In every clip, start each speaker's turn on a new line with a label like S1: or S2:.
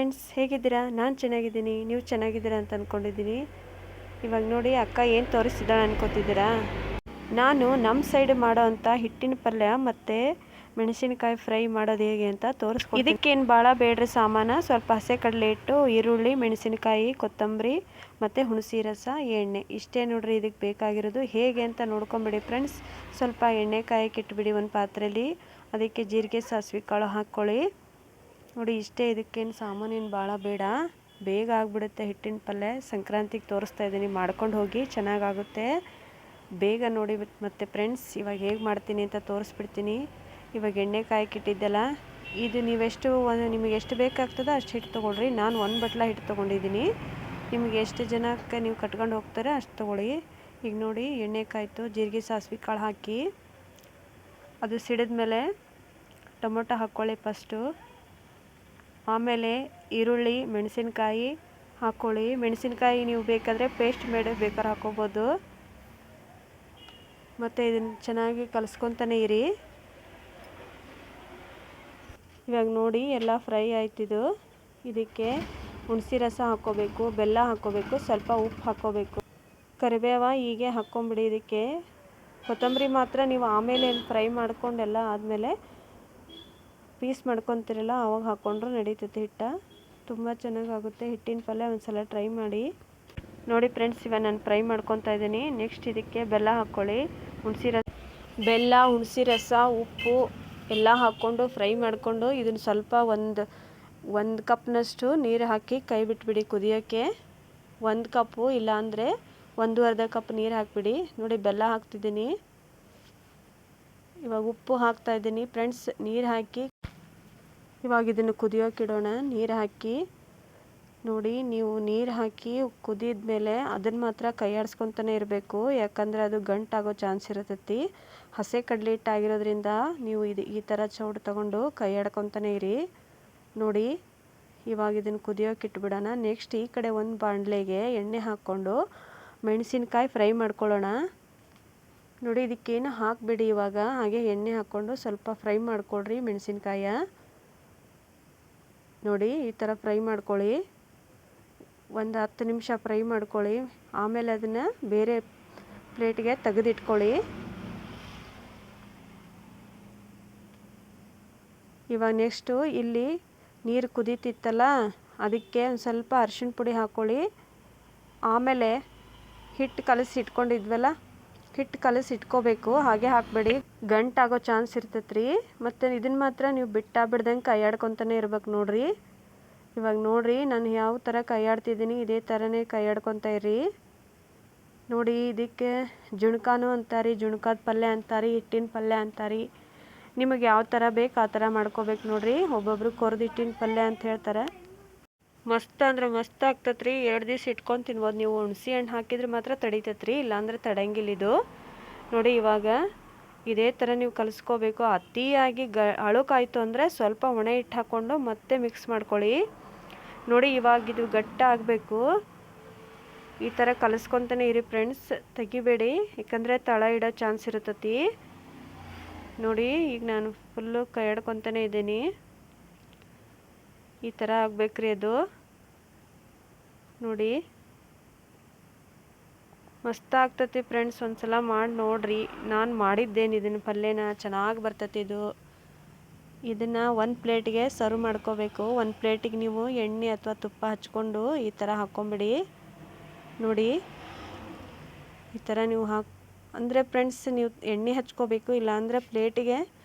S1: Friends, ಹೇಗಿದ್ದೀರಾ? ನಾನು ಚೆನ್ನಾಗಿದ್ದೀನಿ. ನೀವು ಚೆನ್ನಾಗಿದ್ದೀರಾ ಅಂತ ಅಂದ್ಕೊಂಡಿದ್ದೀನಿ. ಇವಾಗ ನೋಡಿ, ಅಕ್ಕ ಏನು ತೋರಿಸ್ತಿದ್ದಾಳೆ ಅನ್ಕೋತಿದ್ದೀರಾ? ನಾನು ನಮ್ಮ ಸೈಡ್ ಮಾಡೋ ಅಂಥ ಹಿಟ್ಟಿನ ಪಲ್ಯ ಮತ್ತು ಮೆಣಸಿನಕಾಯಿ ಫ್ರೈ ಮಾಡೋದು ಹೇಗೆ ಅಂತ ತೋರಿಸ್ಕೊಡ್ತೀನಿ. ಇದಕ್ಕೇನು ಭಾಳ ಬೇಡ್ರಿ ಸಾಮಾನು. ಸ್ವಲ್ಪ ಹಸಿ ಕಡಲೆ ಹಿಟ್ಟು, ಈರುಳ್ಳಿ, ಮೆಣಸಿನಕಾಯಿ, ಕೊತ್ತಂಬರಿ ಮತ್ತು ಹುಣಸೆ ರಸ, ಎಣ್ಣೆ. ಇಷ್ಟೇ ನೋಡ್ರಿ ಇದಕ್ಕೆ ಬೇಕಾಗಿರೋದು. ಹೇಗೆ ಅಂತ ನೋಡ್ಕೊಂಬಿಡಿ ಫ್ರೆಂಡ್ಸ್. ಸ್ವಲ್ಪ ಎಣ್ಣೆ ಕಾಯಕ್ಕೆ ಇಟ್ಬಿಡಿ ಒಂದು ಪಾತ್ರೆಯಲ್ಲಿ. ಅದಕ್ಕೆ ಜೀರಿಗೆ, ಸಾಸಿವೆ ಕಾಳು ಹಾಕ್ಕೊಳ್ಳಿ. ನೋಡಿ ಇಷ್ಟೇ, ಇದಕ್ಕೇನು ಸಾಮಾನೇನು ಭಾಳ ಬೇಡ, ಬೇಗ ಆಗಿಬಿಡುತ್ತೆ ಹಿಟ್ಟಿನ ಪಲ್ಯ. ಸಂಕ್ರಾಂತಿಗೆ ತೋರಿಸ್ತಾ ಇದ್ದೀನಿ, ಮಾಡ್ಕೊಂಡು ಹೋಗಿ, ಚೆನ್ನಾಗಾಗುತ್ತೆ ಬೇಗ ನೋಡಿ. ಮತ್ತು ಫ್ರೆಂಡ್ಸ್, ಇವಾಗ ಹೇಗೆ ಮಾಡ್ತೀನಿ ಅಂತ ತೋರಿಸ್ಬಿಡ್ತೀನಿ. ಇವಾಗ ಎಣ್ಣೆ ಕಾಯಕ್ಕೆ ಇಟ್ಟಿದ್ದೆಲ್ಲ, ಇದು ನಿಮಗೆ ಎಷ್ಟು ಬೇಕಾಗ್ತದೆ ಅಷ್ಟು ಹಿಟ್ಟು ತೊಗೊಳ್ರಿ. ನಾನು 1 ಬಟ್ಲ ಹಿಟ್ಟು ತೊಗೊಂಡಿದ್ದೀನಿ. ನಿಮಗೆ ಎಷ್ಟು ಜನಕ್ಕೆ ನೀವು ಕಟ್ಕೊಂಡು ಹೋಗ್ತಾರೆ ಅಷ್ಟು ತೊಗೊಳ್ಳಿ. ಈಗ ನೋಡಿ, ಎಣ್ಣೆ ಕಾಯ್ತು, ಜೀರಿಗೆ ಸಾಸಿವೆ ಕಾಳು ಹಾಕಿ ಅದು ಸಿಡಿದ ಮೇಲೆ ಟೊಮೊಟೊ ಹಾಕ್ಕೊಳ್ಳಿ ಫಸ್ಟು. ಆಮೇಲೆ ಈರುಳ್ಳಿ, ಮೆಣಸಿನ್ಕಾಯಿ ಹಾಕ್ಕೊಳ್ಳಿ. ಮೆಣಸಿನ್ಕಾಯಿ ನೀವು ಬೇಕಾದರೆ ಪೇಸ್ಟ್ ಮಾಡಿ ಬೇಕಾದ್ರೆ ಹಾಕ್ಕೋಬೋದು. ಮತ್ತು ಇದನ್ನು ಚೆನ್ನಾಗಿ ಕಲಿಸ್ಕೊತಾನೆ ಇರಿ. ಇವಾಗ ನೋಡಿ ಎಲ್ಲ ಫ್ರೈ ಆಯ್ತಿದು. ಇದಕ್ಕೆ ಹುಣಸೆ ರಸ ಹಾಕ್ಕೋಬೇಕು, ಬೆಲ್ಲ ಹಾಕ್ಕೋಬೇಕು, ಸ್ವಲ್ಪ ಉಪ್ಪು ಹಾಕ್ಕೋಬೇಕು, ಕರಿಬೇವ ಹೀಗೆ ಹಾಕ್ಕೊಂಬಿಡಿ. ಇದಕ್ಕೆ ಕೊತ್ತಂಬರಿ ಮಾತ್ರ ನೀವು ಆಮೇಲೆ ಫ್ರೈ ಮಾಡ್ಕೊಂಡೆಲ್ಲ ಆದಮೇಲೆ ಪೀಸ್ ಮಾಡ್ಕೊತಿರಲ್ಲ ಅವಾಗ ಹಾಕ್ಕೊಂಡ್ರೆ ನಡೀತೈತೆ. ಹಿಟ್ಟು ತುಂಬ ಚೆನ್ನಾಗಾಗುತ್ತೆ ಹಿಟ್ಟಿನ ಪಲ್ಯ. ಒಂದು ಸಲ ಟ್ರೈ ಮಾಡಿ ನೋಡಿ ಫ್ರೆಂಡ್ಸ್. ಇವಾಗ ನಾನು ಫ್ರೈ ಮಾಡ್ಕೊತಾ ಇದ್ದೀನಿ. ನೆಕ್ಸ್ಟ್ ಇದಕ್ಕೆ ಬೆಲ್ಲ ಹಾಕ್ಕೊಳ್ಳಿ, ಬೆಲ್ಲ, ಹುಣಸೆ ರಸ, ಉಪ್ಪು ಎಲ್ಲ ಹಾಕ್ಕೊಂಡು ಫ್ರೈ ಮಾಡಿಕೊಂಡು ಇದನ್ನು ಸ್ವಲ್ಪ ಒಂದು ಕಪ್ನಷ್ಟು ನೀರು ಹಾಕಿ ಕೈ ಬಿಟ್ಬಿಡಿ ಕುದಿಯೋಕ್ಕೆ. 1 ಕಪ್ಪು ಇಲ್ಲಾಂದರೆ 1.5 ಕಪ್ ನೀರು ಹಾಕಿಬಿಡಿ. ನೋಡಿ ಬೆಲ್ಲ ಹಾಕ್ತಿದ್ದೀನಿ. ಇವಾಗ ಉಪ್ಪು ಹಾಕ್ತಾಯಿದ್ದೀನಿ ಫ್ರೆಂಡ್ಸ್. ನೀರು ಹಾಕಿ ಇವಾಗ ಇದನ್ನು ಕುದಿಯೋಕೆ ಇಡೋಣ. ನೀರು ಹಾಕಿ ನೋಡಿ, ನೀವು ನೀರು ಹಾಕಿ ಕುದಿದ ಮೇಲೆ ಅದನ್ನು ಮಾತ್ರ ಕೈ ಆಡಿಸ್ಕೊತಾನೆ ಇರಬೇಕು, ಯಾಕಂದರೆ ಅದು ಗಂಟಾಗೋ ಚಾನ್ಸ್ ಇರತೈತಿ. ಹಸಿ ಕಡಲೆ ಹಿಟ್ಟು ಆಗಿರೋದ್ರಿಂದ ನೀವು ಈ ಥರ ಚೌಡು ತೊಗೊಂಡು ಕೈ ಆಡ್ಕೊತಾನೆ ಇರಿ. ನೋಡಿ ಇವಾಗ ಇದನ್ನು ಕುದಿಯೋಕೆ ಇಟ್ಬಿಡೋಣ. ನೆಕ್ಸ್ಟ್ ಈ ಕಡೆ ಒಂದು ಬಾಣಲೆಗೆ ಎಣ್ಣೆ ಹಾಕ್ಕೊಂಡು ಮೆಣಸಿನ್ಕಾಯಿ ಫ್ರೈ ಮಾಡ್ಕೊಳ್ಳೋಣ. ನೋಡಿ ಇದಕ್ಕೇನು ಹಾಕಬೇಡಿ ಇವಾಗ, ಹಾಗೆ ಎಣ್ಣೆ ಹಾಕ್ಕೊಂಡು ಸ್ವಲ್ಪ ಫ್ರೈ ಮಾಡ್ಕೊಳ್ರಿ ಮೆಣಸಿನ್ಕಾಯ. ನೋಡಿ ಈ ಥರ ಫ್ರೈ ಮಾಡ್ಕೊಳ್ಳಿ. ಒಂದು 10 ನಿಮಿಷ ಫ್ರೈ ಮಾಡ್ಕೊಳ್ಳಿ. ಆಮೇಲೆ ಅದನ್ನು ಬೇರೆ ಪ್ಲೇಟ್ಗೆ ತೆಗೆದಿಟ್ಕೊಳ್ಳಿ. ಇವಾಗ ನೆಕ್ಸ್ಟು ಇಲ್ಲಿ ನೀರು ಕುದೀತಿತ್ತಲ್ಲ, ಅದಕ್ಕೆ ಒಂದು ಸ್ವಲ್ಪ ಅರಿಶಿಣ ಪುಡಿ ಹಾಕ್ಕೊಳ್ಳಿ. ಆಮೇಲೆ ಹಿಟ್ಟು ಕಲಸಿ ಇಟ್ಕೊಂಡಿದ್ವಲ್ಲ, ಹಿಟ್ಟು ಕಲಸಿ ಇಟ್ಕೋಬೇಕು, ಹಾಗೆ ಹಾಕಬೇಡಿ, ಗಂಟಾಗೋ ಚಾನ್ಸ್ ಇರ್ತೈತೆ ರೀ. ಮತ್ತು ಇದನ್ನು ಮಾತ್ರ ನೀವು ಬಿಡ್ದಂಗೆ ಕೈ ಆಡ್ಕೊತಾನೆ ಇರ್ಬೇಕು ನೋಡಿರಿ. ಇವಾಗ ನೋಡಿರಿ ನಾನು ಯಾವ ಥರ ಕೈ ಆಡ್ತಿದ್ದೀನಿ, ಇದೇ ಥರನೇ ಕೈ ಆಡ್ಕೊತಾ ಇರಿ. ನೋಡಿ ಇದಕ್ಕೆ ಜುಣ್ಕಾನು ಅಂತಾರೆ, ಜುಣ್ಕಾದ ಪಲ್ಯ ಅಂತಾರೆ, ಹಿಟ್ಟಿನ ಪಲ್ಯ ಅಂತಾರೆ. ನಿಮಗೆ ಯಾವ ಥರ ಬೇಕು ಆ ಥರ ಮಾಡ್ಕೋಬೇಕು ನೋಡಿರಿ. ಒಬ್ಬೊಬ್ರು ಕೊರ್ದು ಹಿಟ್ಟಿನ ಪಲ್ಯ ಅಂತ ಹೇಳ್ತಾರೆ. ಮಸ್ತ್ ಅಂದ್ರೆ ಮಸ್ತ್ ಆಗ್ತೈತೆ ರೀ. 2 ದಿವಸ ಇಟ್ಕೊಂಡು ತಿನ್ಬೋದು. ನೀವು ಹುಣಸೆ ಹಣ್ಣು ಹಾಕಿದ್ರೆ ಮಾತ್ರ ತಡಿತೈತೆ ರೀ, ಇಲ್ಲಾಂದ್ರೆ ತಡಂಗಿಲ್ಲ ಇದು. ನೋಡಿ ಇವಾಗ ಇದೇ ಥರ ನೀವು ಕಲಿಸ್ಕೋಬೇಕು. ಅತಿಯಾಗಿ ಅಳುಕಾಯ್ತು ಅಂದರೆ ಸ್ವಲ್ಪ ಒಣ ಹಿಟ್ಟು ಹಾಕ್ಕೊಂಡು ಮತ್ತೆ ಮಿಕ್ಸ್ ಮಾಡ್ಕೊಳ್ಳಿ. ನೋಡಿ ಇವಾಗ ಇದು ಗಟ್ಟಿ ಆಗಬೇಕು. ಈ ಥರ ಕಲಿಸ್ಕೊತಾನೆ ಇರಿ ಫ್ರೆಂಡ್ಸ್, ತೆಗಿಬೇಡಿ, ಯಾಕಂದರೆ ತಳ ಇಡೋ ಚಾನ್ಸ್ ಇರ್ತೈತಿ. ನೋಡಿ ಈಗ ನಾನು ಫುಲ್ಲು ಕೈ ಆಡ್ಕೊತಾನೆ ಇದ್ದೀನಿ. ಈ ಥರ ಆಗ್ಬೇಕ್ರಿ ಅದು. ನೋಡಿ ಮಸ್ತ್ ಆಗ್ತೈತಿ ಫ್ರೆಂಡ್ಸ್, ಒಂದ್ಸಲ ಮಾಡಿ ನೋಡ್ರಿ. ನಾನು ಮಾಡಿದ್ದೇನೆ ಇದನ್ನು ಪಲ್ಯನ, ಚೆನ್ನಾಗಿ ಬರ್ತೈತಿ ಇದು. ಇದನ್ನು ಒಂದು ಪ್ಲೇಟಿಗೆ ಸರ್ವ್ ಮಾಡ್ಕೋಬೇಕು. ಒಂದು ಪ್ಲೇಟಿಗೆ ನೀವು ಎಣ್ಣೆ ಅಥವಾ ತುಪ್ಪ ಹಚ್ಕೊಂಡು ಈ ಥರ ಹಾಕ್ಕೊಂಬಿಡಿ. ನೋಡಿ ಈ ಥರ ನೀವು ಅಂದರೆ ಫ್ರೆಂಡ್ಸ್ ನೀವು ಎಣ್ಣೆ ಹಚ್ಕೋಬೇಕು, ಇಲ್ಲಾಂದರೆ ಪ್ಲೇಟಿಗೆ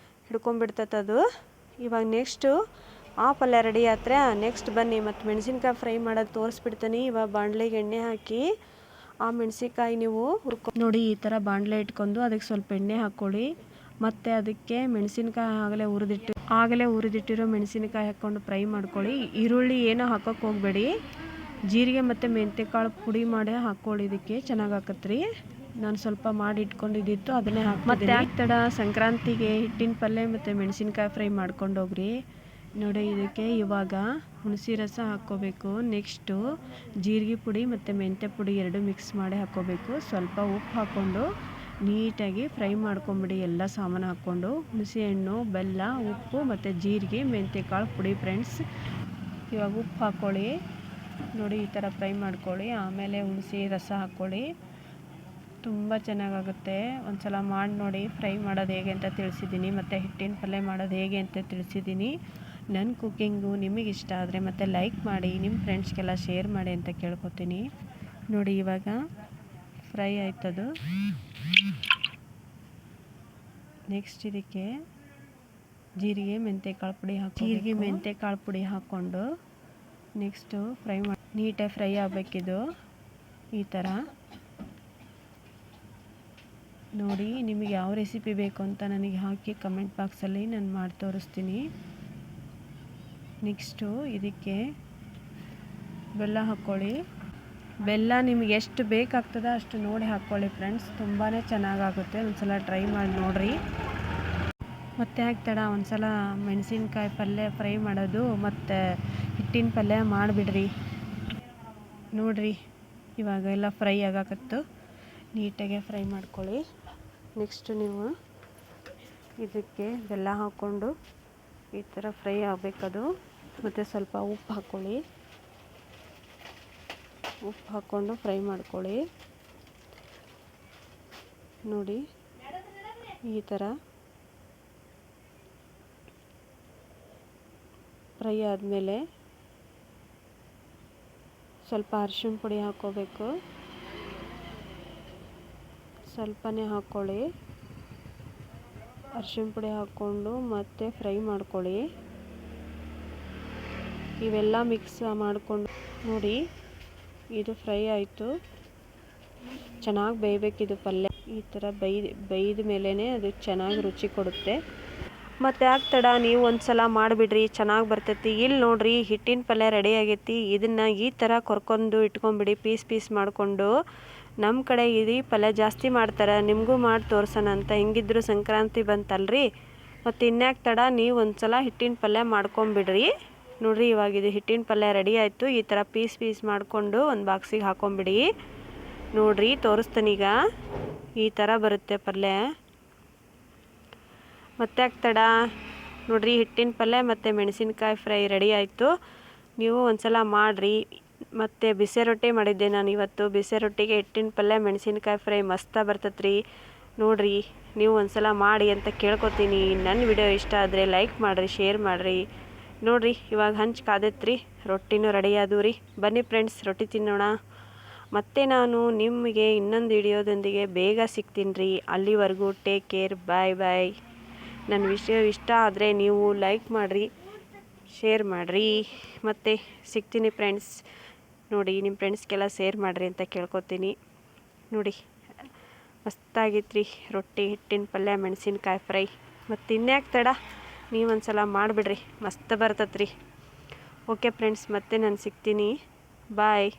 S1: ಹಿಡ್ಕೊಂಬಿಡ್ತೈತೆ ಅದು. ಇವಾಗ ನೆಕ್ಸ್ಟು ಆ ಪಲ್ಯ ರೆಡಿ ಆದ್ರೆ ನೆಕ್ಸ್ಟ್ ಬನ್ನಿ ಮತ್ತು ಮೆಣಸಿನ್ಕಾಯಿ ಫ್ರೈ ಮಾಡೋದು ತೋರಿಸ್ಬಿಡ್ತೀನಿ. ಇವಾಗ ಬಾಣಲೆಗೆ ಎಣ್ಣೆ ಹಾಕಿ ಆ ಮೆಣಸಿನ್ಕಾಯಿ ನೀವು ನೋಡಿ ಈ ಥರ ಬಾಣಲೆ ಇಟ್ಕೊಂಡು ಅದಕ್ಕೆ ಸ್ವಲ್ಪ ಎಣ್ಣೆ ಹಾಕ್ಕೊಳ್ಳಿ. ಮತ್ತು ಅದಕ್ಕೆ ಮೆಣಸಿನ್ಕಾಯಿ ಆಗಲೇ ಹುರಿದಿಟ್ಟಿರೋ ಮೆಣಸಿನ್ಕಾಯಿ ಹಾಕ್ಕೊಂಡು ಫ್ರೈ ಮಾಡ್ಕೊಳ್ಳಿ. ಈರುಳ್ಳಿ ಏನೋ ಹಾಕೋಕ್ಕೆ ಹೋಗಬೇಡಿ. ಜೀರಿಗೆ ಮತ್ತು ಮೆಂತ್ಯಕಾಳು ಪುಡಿ ಮಾಡಿ ಹಾಕ್ಕೊಳ್ಳಿ, ಇದಕ್ಕೆ ಚೆನ್ನಾಗಿ ಹಾಕತ್ರಿ. ನಾನು ಸ್ವಲ್ಪ ಮಾಡಿ ಇಟ್ಕೊಂಡಿದ್ದಿತ್ತು ಅದನ್ನೇ ಹಾಕಿ. ಮತ್ತು ಆಗ್ತಡ ಸಂಕ್ರಾಂತಿಗೆ ಹಿಟ್ಟಿನ ಪಲ್ಯ ಮತ್ತು ಮೆಣಸಿನ್ಕಾಯಿ ಫ್ರೈ ಮಾಡ್ಕೊಂಡು ಹೋಗ್ರಿ. ನೋಡಿ ಇದಕ್ಕೆ ಇವಾಗ ಹುಣಸೆ ರಸ ಹಾಕ್ಕೋಬೇಕು. ನೆಕ್ಸ್ಟು ಜೀರಿಗೆ ಪುಡಿ ಮತ್ತು ಮೆಂತ್ಯ ಪುಡಿ 2 ಮಿಕ್ಸ್ ಮಾಡಿ ಹಾಕ್ಕೋಬೇಕು. ಸ್ವಲ್ಪ ಉಪ್ಪು ಹಾಕ್ಕೊಂಡು ನೀಟಾಗಿ ಫ್ರೈ ಮಾಡ್ಕೊಂಬಿಡಿ. ಎಲ್ಲ ಸಾಮಾನು ಹಾಕ್ಕೊಂಡು ಹುಣಸೆ ಹಣ್ಣು, ಬೆಲ್ಲ, ಉಪ್ಪು ಮತ್ತು ಜೀರಿಗೆ, ಮೆಂತ್ಯಕಾಳು ಪುಡಿ ಫ್ರೆಂಡ್ಸ್. ಇವಾಗ ಉಪ್ಪು ಹಾಕ್ಕೊಳ್ಳಿ. ನೋಡಿ ಈ ಥರ ಫ್ರೈ ಮಾಡ್ಕೊಳ್ಳಿ. ಆಮೇಲೆ ಹುಣಸೆ ರಸ ಹಾಕ್ಕೊಳ್ಳಿ. ತುಂಬ ಚೆನ್ನಾಗಾಗುತ್ತೆ. ಒಂದು ಸಲ ಮಾಡಿ ನೋಡಿ. ಫ್ರೈ ಮಾಡೋದು ಹೇಗೆ ಅಂತ ತಿಳಿಸಿದ್ದೀನಿ, ಮತ್ತು ಹಿಟ್ಟಿನ ಪಲ್ಯ ಮಾಡೋದು ಹೇಗೆ ಅಂತ ತಿಳಿಸಿದ್ದೀನಿ. ನನ್ನ ಕುಕ್ಕಿಂಗು ನಿಮಗೆ ಇಷ್ಟ ಆದರೆ ಮತ್ತು ಲೈಕ್ ಮಾಡಿ, ನಿಮ್ಮ ಫ್ರೆಂಡ್ಸ್ಗೆಲ್ಲ ಶೇರ್ ಮಾಡಿ ಅಂತ ಕೇಳ್ಕೊತೀನಿ. ನೋಡಿ ಇವಾಗ ಫ್ರೈ ಆಯ್ತದು. ನೆಕ್ಸ್ಟ್ ಇದಕ್ಕೆ ಜೀರಿಗೆ ಮೆಂತ್ಯಕಾಳು ಪುಡಿ ಹಾಕ್ಕೊಂಡು ನೆಕ್ಸ್ಟು ಫ್ರೈ ಮಾಡಿ ನೀಟಾಗಿ ಫ್ರೈ ಆಗಬೇಕಿದು ಈ ಥರ. ನೋಡಿ ನಿಮಗೆ ಯಾವ ರೆಸಿಪಿ ಬೇಕು ಅಂತ ನನಗೆ ಹಾಕಿ ಕಮೆಂಟ್ ಬಾಕ್ಸಲ್ಲಿ ನಾನು ಮಾಡಿ ತೋರಿಸ್ತೀನಿ. ನೆಕ್ಸ್ಟು ಇದಕ್ಕೆ ಬೆಲ್ಲ ಹಾಕ್ಕೊಳ್ಳಿ. ಬೆಲ್ಲ ನಿಮಗೆ ಎಷ್ಟು ಬೇಕಾಗ್ತದೆ ಅಷ್ಟು ನೋಡಿ ಹಾಕ್ಕೊಳ್ಳಿ ಫ್ರೆಂಡ್ಸ್. ತುಂಬಾ ಚೆನ್ನಾಗಾಗುತ್ತೆ. ಒಂದು ಸಲ ಟ್ರೈ ಮಾಡಿ ನೋಡಿರಿ. ಮತ್ತೆ ಹಾಕ್ತಡ ಒಂದು ಸಲ ಮೆಣಸಿನ್ಕಾಯಿ ಪಲ್ಯ ಫ್ರೈ ಮಾಡೋದು ಮತ್ತು ಹಿಟ್ಟಿನ ಪಲ್ಯ ಮಾಡಿಬಿಡ್ರಿ. ನೋಡಿರಿ ಇವಾಗ ಎಲ್ಲ ಫ್ರೈ ಆಗಾಕತ್ತು. ನೀಟಾಗೆ ಫ್ರೈ ಮಾಡ್ಕೊಳ್ಳಿ. ನೆಕ್ಸ್ಟು ನೀವು ಇದಕ್ಕೆ ಬೆಲ್ಲ ಹಾಕ್ಕೊಂಡು ಈ ಥರ ಫ್ರೈ ಆಗಬೇಕದು. ಮತ್ತು ಸ್ವಲ್ಪ ಉಪ್ಪು ಹಾಕ್ಕೊಳ್ಳಿ. ಉಪ್ಪು ಹಾಕ್ಕೊಂಡು ಫ್ರೈ ಮಾಡ್ಕೊಳ್ಳಿ. ನೋಡಿ ಈ ಥರ ಫ್ರೈ ಆದಮೇಲೆ ಸ್ವಲ್ಪ ಅರಿಶಿಣ ಪುಡಿ ಹಾಕ್ಕೋಬೇಕು. ಸ್ವಲ್ಪನೇ ಹಾಕ್ಕೊಳ್ಳಿ. ಅರಿಶಿಣ ಪುಡಿ ಹಾಕ್ಕೊಂಡು ಮತ್ತೆ ಫ್ರೈ ಮಾಡ್ಕೊಳ್ಳಿ. ಇವೆಲ್ಲ ಮಿಕ್ಸ್ ಮಾಡಿಕೊಂಡು ನೋಡಿ ಇದು ಫ್ರೈ ಆಯಿತು. ಚೆನ್ನಾಗಿ ಬೇಯಬೇಕಿದು ಪಲ್ಯ. ಈ ಥರ ಬೇಯ್ದ ಮೇಲೇ ಅದು ಚೆನ್ನಾಗಿ ರುಚಿ ಕೊಡುತ್ತೆ. ಮತ್ತು ಆಗ್ತಡ ನೀವು ಒಂದು ಸಲ ಮಾಡಿಬಿಡ್ರಿ, ಚೆನ್ನಾಗಿ ಬರ್ತೈತಿ. ಇಲ್ಲಿ ನೋಡಿರಿ ಹಿಟ್ಟಿನ ಪಲ್ಯ ರೆಡಿ ಆಗೈತಿ. ಇದನ್ನು ಈ ಥರ ಕೊರ್ಕೊಂಡು ಇಟ್ಕೊಂಬಿಡಿ ಪೀಸ್ ಮಾಡಿಕೊಂಡು. ನಮ್ಮ ಕಡೆ ಇದು ಪಲ್ಯ ಜಾಸ್ತಿ ಮಾಡ್ತಾರೆ, ನಿಮಗೂ ಮಾಡಿ ತೋರ್ಸೋಣ ಅಂತ. ಹೆಂಗಿದ್ರು ಸಂಕ್ರಾಂತಿ ಬಂತಲ್ರಿ, ಮತ್ತು ಇನ್ಯಾಕ್ತಡ ನೀವು ಒಂದು ಸಲ ಹಿಟ್ಟಿನ ಪಲ್ಯ ಮಾಡ್ಕೊಂಬಿಡ್ರಿ. ನೋಡಿರಿ ಇವಾಗ ಇದು ಹಿಟ್ಟಿನ ಪಲ್ಯ ರೆಡಿ ಆಯಿತು. ಈ ಥರ ಪೀಸ್ ಮಾಡಿಕೊಂಡು ಒಂದು ಬಾಕ್ಸಿಗೆ ಹಾಕೊಂಬಿಡಿ. ನೋಡಿರಿ ತೋರಿಸ್ತಾನೀಗ ಈ ಥರ ಬರುತ್ತೆ ಪಲ್ಯ. ಮತ್ತೆ ಆಗ್ತಡ ನೋಡಿರಿ ಹಿಟ್ಟಿನ ಪಲ್ಯ ಮತ್ತು ಮೆಣಸಿನ್ಕಾಯಿ ಫ್ರೈ ರೆಡಿ ಆಯಿತು. ನೀವು ಒಂದು ಸಲ ಮಾಡಿರಿ. ಮತ್ತು ಬಿಸಿ ರೊಟ್ಟಿ ಮಾಡಿದ್ದೆ ನಾನು ಇವತ್ತು. ಬಿಸಿ ರೊಟ್ಟಿಗೆ ಹಿಟ್ಟಿನ ಪಲ್ಯ ಮೆಣಸಿನ್ಕಾಯಿ ಫ್ರೈ ಮಸ್ತ ಬರ್ತೈತ್ರಿ. ನೋಡಿರಿ ನೀವು ಒಂದು ಸಲ ಮಾಡಿ ಅಂತ ಕೇಳ್ಕೊತೀನಿ. ನನ್ನ ವಿಡಿಯೋ ಇಷ್ಟ ಆದರೆ ಲೈಕ್ ಮಾಡಿರಿ, ಶೇರ್ ಮಾಡಿರಿ. ನೋಡಿರಿ ಇವಾಗ ಹಂಚು ಕಾದೈತ್ರಿ, ರೊಟ್ಟಿನೂ ರೆಡಿ ಆದವು ರೀ. ಬನ್ನಿ ಫ್ರೆಂಡ್ಸ್ ರೊಟ್ಟಿ ತಿನ್ನೋಣ. ಮತ್ತು ನಾನು ನಿಮಗೆ ಇನ್ನೊಂದು ವಿಡಿಯೋದೊಂದಿಗೆ ಬೇಗ ಸಿಗ್ತೀನಿ ರೀ. ಅಲ್ಲಿವರೆಗೂ ಟೇಕ್ ಕೇರ್, ಬಾಯ್. ನನ್ನ ವಿಷಯ ಇಷ್ಟ ಆದರೆ ನೀವು ಲೈಕ್ ಮಾಡಿರಿ, ಶೇರ್ ಮಾಡಿರಿ. ಮತ್ತು ಸಿಗ್ತೀನಿ ಫ್ರೆಂಡ್ಸ್. ನೋಡಿ ನಿಮ್ಮ ಫ್ರೆಂಡ್ಸ್ಗೆಲ್ಲ ಶೇರ್ ಮಾಡಿರಿ ಅಂತ ಕೇಳ್ಕೊತೀನಿ. ನೋಡಿ ಮಸ್ತಾಗಿತ್ತು ರೊಟ್ಟಿ, ಹಿಟ್ಟಿನ ಪಲ್ಯ, ಮೆಣಸಿನ್ಕಾಯಿ ಫ್ರೈ. ಮತ್ತು ಇನ್ಯಾಕೆ ತಡ, ನೀವು ಒಂದು ಸಲ ಮಾಡಿಬಿಡ್ರಿ, ಮಸ್ತ್ ಬರ್ತೈತ್ರಿ. ಓಕೆ ಫ್ರೆಂಡ್ಸ್, ಮತ್ತೆ ನಾನು ಸಿಗ್ತೀನಿ. ಬಾಯ್.